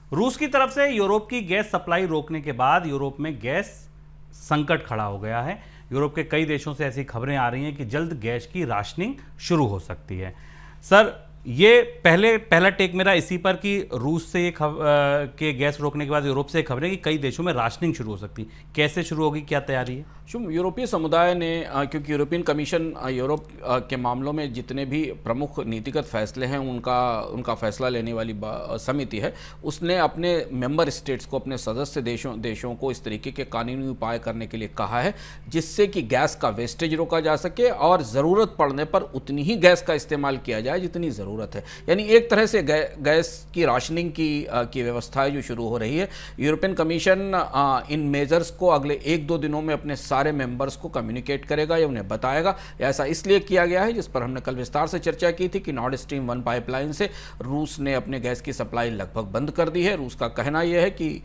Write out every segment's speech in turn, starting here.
रूस की तरफ से यूरोप की गैस सप्लाई रोकने के बाद यूरोप में गैस संकट खड़ा हो गया है। यूरोप के कई देशों से ऐसी खबरें आ रही हैं कि जल्द गैस की राशनिंग शुरू हो सकती है। सर, ये पहला टेक मेरा इसी पर कि रूस से के गैस रोकने के बाद यूरोप से खबरें कि कई देशों में राशनिंग शुरू हो सकती है। कैसे शुरू होगी, क्या तैयारी है? शुभ, यूरोपीय समुदाय ने क्योंकि यूरोपियन कमीशन यूरोप के मामलों में जितने भी प्रमुख नीतिगत फैसले हैं उनका फैसला लेने वाली समिति है, उसने अपने मेंबर स्टेट्स को, अपने सदस्य देशों को इस तरीके के कानूनी उपाय करने के लिए कहा है जिससे कि गैस का वेस्टेज रोका जा सके और ज़रूरत पड़ने पर उतनी ही गैस का इस्तेमाल किया जाए जितनी ज़रूरत है। यानी एक तरह से गैस की राशनिंग की व्यवस्था है जो शुरू हो रही है। यूरोपियन कमीशन इन मेजर्स को अगले 1-2 दिनों में अपने सारे मेंबर्स को कम्युनिकेट करेगा या उन्हें बताएगा। ऐसा इसलिए किया गया है, जिस पर हमने कल विस्तार से चर्चा की थी, कि नॉर्ड स्ट्रीम 1 पाइपलाइन से रूस ने अपने गैस की सप्लाई लगभग बंद कर दी है। रूस का कहना यह है कि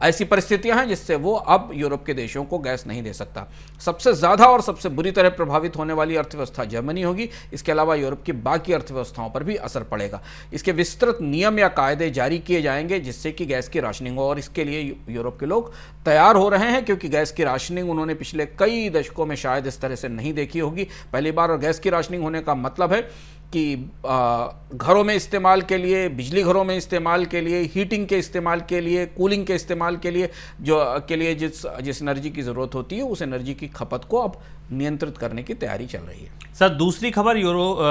ऐसी परिस्थितियां हैं जिससे वो अब यूरोप के देशों को गैस नहीं दे सकता। सबसे ज़्यादा और सबसे बुरी तरह प्रभावित होने वाली अर्थव्यवस्था जर्मनी होगी। इसके अलावा यूरोप की बाकी अर्थव्यवस्थाओं पर भी असर पड़ेगा। इसके विस्तृत नियम या कायदे जारी किए जाएंगे जिससे कि गैस की राशनिंग हो, और इसके लिए यूरोप के लोग तैयार हो रहे हैं, क्योंकि गैस की राशनिंग उन्होंने पिछले कई दशकों में शायद इस तरह से नहीं देखी होगी, पहली बार। और गैस की राशनिंग होने का मतलब है कि घरों में इस्तेमाल के लिए, बिजली घरों में इस्तेमाल के लिए, हीटिंग के इस्तेमाल के लिए, कूलिंग के इस्तेमाल के लिए जिस एनर्जी की ज़रूरत होती है, उस एनर्जी की खपत को अब नियंत्रित करने की तैयारी चल रही है। सर, दूसरी खबर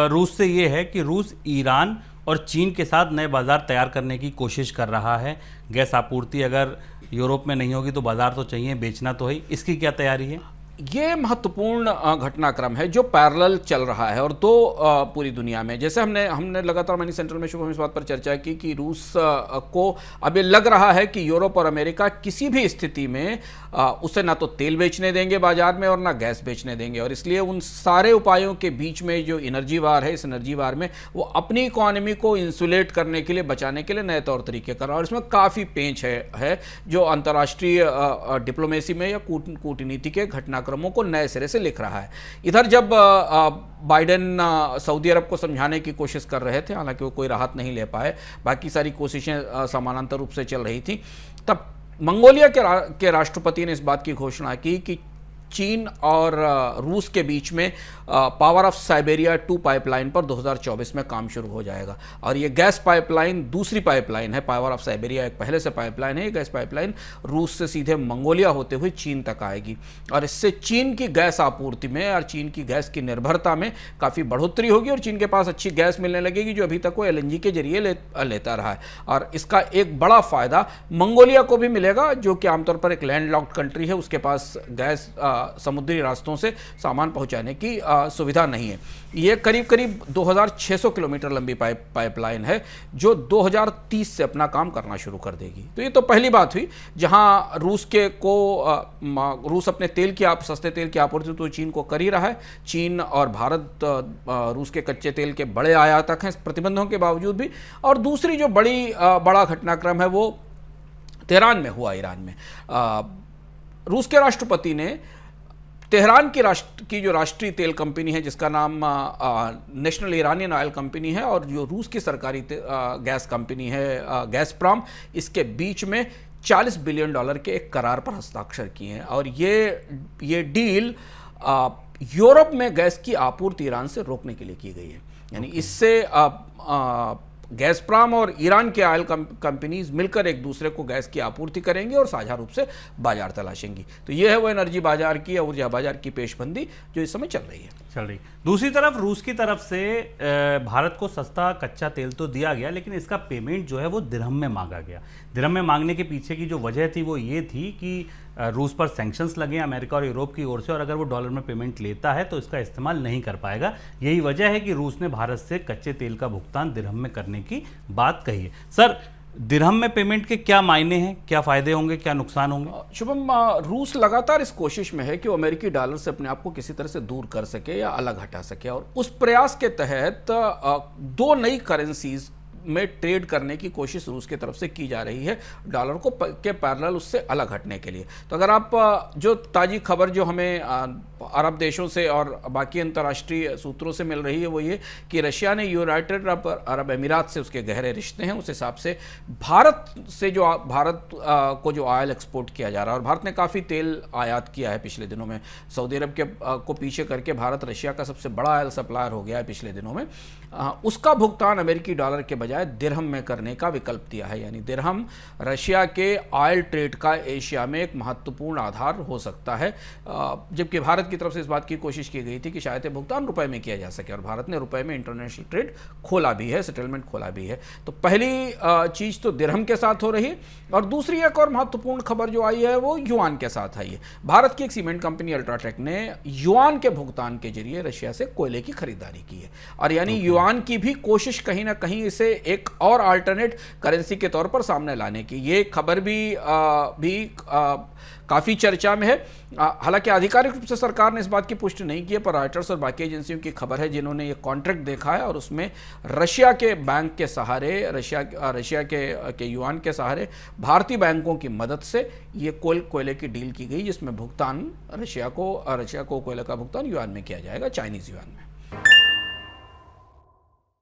रूस से ये है कि रूस ईरान और चीन के साथ नए बाजार तैयार करने की कोशिश कर रहा है। गैस आपूर्ति अगर यूरोप में नहीं होगी तो बाजार तो चाहिए, बेचना तो है। इसकी क्या तैयारी है? ये महत्वपूर्ण घटनाक्रम है जो पैरेलल चल रहा है, और तो पूरी दुनिया में, जैसे हमने लगातार मनी सेंट्रल में शुभ इस बात पर चर्चा की कि रूस को अब ये लग रहा है कि यूरोप और अमेरिका किसी भी स्थिति में उसे ना तो तेल बेचने देंगे बाजार में और ना गैस बेचने देंगे, और इसलिए उन सारे उपायों के बीच में जो एनर्जी वार है, इस एनर्जी वार में वो अपनी इकोनॉमी को इंसुलेट करने के लिए, बचाने के लिए नए तौर तरीके कर रहा है। और इसमें काफ़ी पेंच है जो अंतर्राष्ट्रीय डिप्लोमेसी में या कूटनीति के घटनाक्रमों को नए सिरे से लिख रहा है। इधर जब बाइडेन सऊदी अरब को समझाने की कोशिश कर रहे थे, हालांकि वो कोई राहत नहीं ले पाए, बाकी सारी कोशिशें समानांतर रूप से चल रही थी, तब मंगोलिया के राष्ट्रपति ने इस बात की घोषणा की कि चीन और रूस के बीच में पावर ऑफ साइबेरिया 2 पाइपलाइन पर 2024 में काम शुरू हो जाएगा। और ये गैस पाइपलाइन दूसरी पाइपलाइन है। पावर ऑफ साइबेरिया एक पहले से पाइपलाइन है। ये गैस पाइपलाइन रूस से सीधे मंगोलिया होते हुए चीन तक आएगी, और इससे चीन की गैस आपूर्ति में और चीन की गैस की निर्भरता में काफ़ी बढ़ोतरी होगी, और चीन के पास अच्छी गैस मिलने लगेगी जो अभी तक वो LNG के जरिए लेता रहा है। और इसका एक बड़ा फ़ायदा मंगोलिया को भी मिलेगा, जो कि आमतौर पर एक लैंडलॉक्ड कंट्री है, उसके पास गैस समुद्री रास्तों से सामान पहुंचाने की सुविधा नहीं है। ये करीब 2600 किलोमीटर लंबी पाइपलाइन है जो 2030 से अपना काम करना शुरू कर देगी। तो ये तो पहली बात हुई जहां रूस अपने सस्ते तेल की आपूर्ति तो चीन को कर ही रहा है। चीन और भारत रूस के कच्चे तेल के बड़े आयातक हैं प्रतिबंधों के बावजूद भी। और दूसरी जो बड़ा घटनाक्रम है वो तेहरान में हुआ, ईरान में। रूस के राष्ट्रपति ने तेहरान की जो राष्ट्रीय तेल कंपनी है, जिसका नाम नेशनल इरानियन ऑयल कंपनी है, और जो रूस की सरकारी गैस कंपनी है गैसप्रॉम, इसके बीच में $40 बिलियन के एक करार पर हस्ताक्षर किए हैं। और ये डील यूरोप में गैस की आपूर्ति ईरान से रोकने के लिए की गई है। यानी इससे गैसप्रॉम और ईरान के ऑयल कंपनीज मिलकर एक दूसरे को गैस की आपूर्ति करेंगी और साझा रूप से बाजार तलाशेंगी। तो यह है वो एनर्जी बाजार की, ऊर्जा बाजार की पेशबंदी जो इस समय चल रही। दूसरी तरफ रूस की तरफ से भारत को सस्ता कच्चा तेल तो दिया गया, लेकिन इसका पेमेंट जो है वो दिरहम में मांगा गया। दिरहम में मांगने के पीछे की जो वजह थी वो ये थी कि रूस पर सैंक्शंस लगे अमेरिका और यूरोप की ओर से, और अगर वो डॉलर में पेमेंट लेता है तो इसका इस्तेमाल नहीं कर पाएगा। यही वजह है कि रूस ने भारत से कच्चे तेल का भुगतान दिरहम में करने की बात कही है। सर, दिरहम में पेमेंट के क्या मायने हैं, क्या फायदे होंगे, क्या नुकसान होंगे? शुभम, रूस लगातार इस कोशिश में है कि वो अमेरिकी डॉलर से अपने आप को किसी तरह से दूर कर सके या अलग हटा सके, और उस प्रयास के तहत 2 नई करेंसीज में ट्रेड करने की कोशिश रूस की तरफ से की जा रही है, डॉलर के पैरेलल उससे अलग हटने के लिए। तो अगर आप जो ताज़ी खबर जो हमें अरब देशों से और बाकी अंतर्राष्ट्रीय सूत्रों से मिल रही है वो ये कि रशिया ने यूनाइटेड अरब अमीरात से उसके गहरे रिश्ते हैं, उस हिसाब से भारत से जो भारत को जो ऑयल एक्सपोर्ट किया जा रहा है, और भारत ने काफ़ी तेल आयात किया है पिछले दिनों में, सऊदी अरब के को पीछे करके भारत रशिया का सबसे बड़ा ऑयल सप्लायर हो गया है पिछले दिनों में, उसका भुगतान अमेरिकी डॉलर के बजाय दिरहम में करने का विकल्प दिया है। यानी दिरहम रशिया के ऑयल ट्रेड का एशिया में एक महत्वपूर्ण आधार हो सकता है, जबकि भारत की तरफ से इस बात की कोशिश की गई थी कि शायद ये भुगतान रुपए में किया जा सके, और भारत ने रुपए में इंटरनेशनल ट्रेड खोला भी है, सेटलमेंट खोला भी है। तो पहली चीज तो दिरहम के साथ हो रही है, और दूसरी एक और महत्वपूर्ण खबर जो आई है वो युआन के साथ आई है। भारत की एक सीमेंट कंपनी अल्ट्राटेक ने युआन के भुगतान के जरिए रशिया से कोयले की खरीदारी की है, और यानी युआन की भी कोशिश कहीं ना कहीं इसे एक और अल्टरनेट करेंसी के तौर पर सामने लाने की, ये खबर भी काफी चर्चा में है। हालांकि आधिकारिक रूप से सरकार ने इस बात की पुष्टि नहीं की है, पर रॉयटर्स और बाकी एजेंसियों की खबर है जिन्होंने ये कॉन्ट्रैक्ट देखा है, और उसमें रशिया के बैंक के सहारे, रशिया के युआन के सहारे भारतीय बैंकों की मदद से ये कोयले की डील की गई, जिसमें भुगतान रशिया को कोयले का भुगतान युआन में किया जाएगा, चाइनीज युआन में।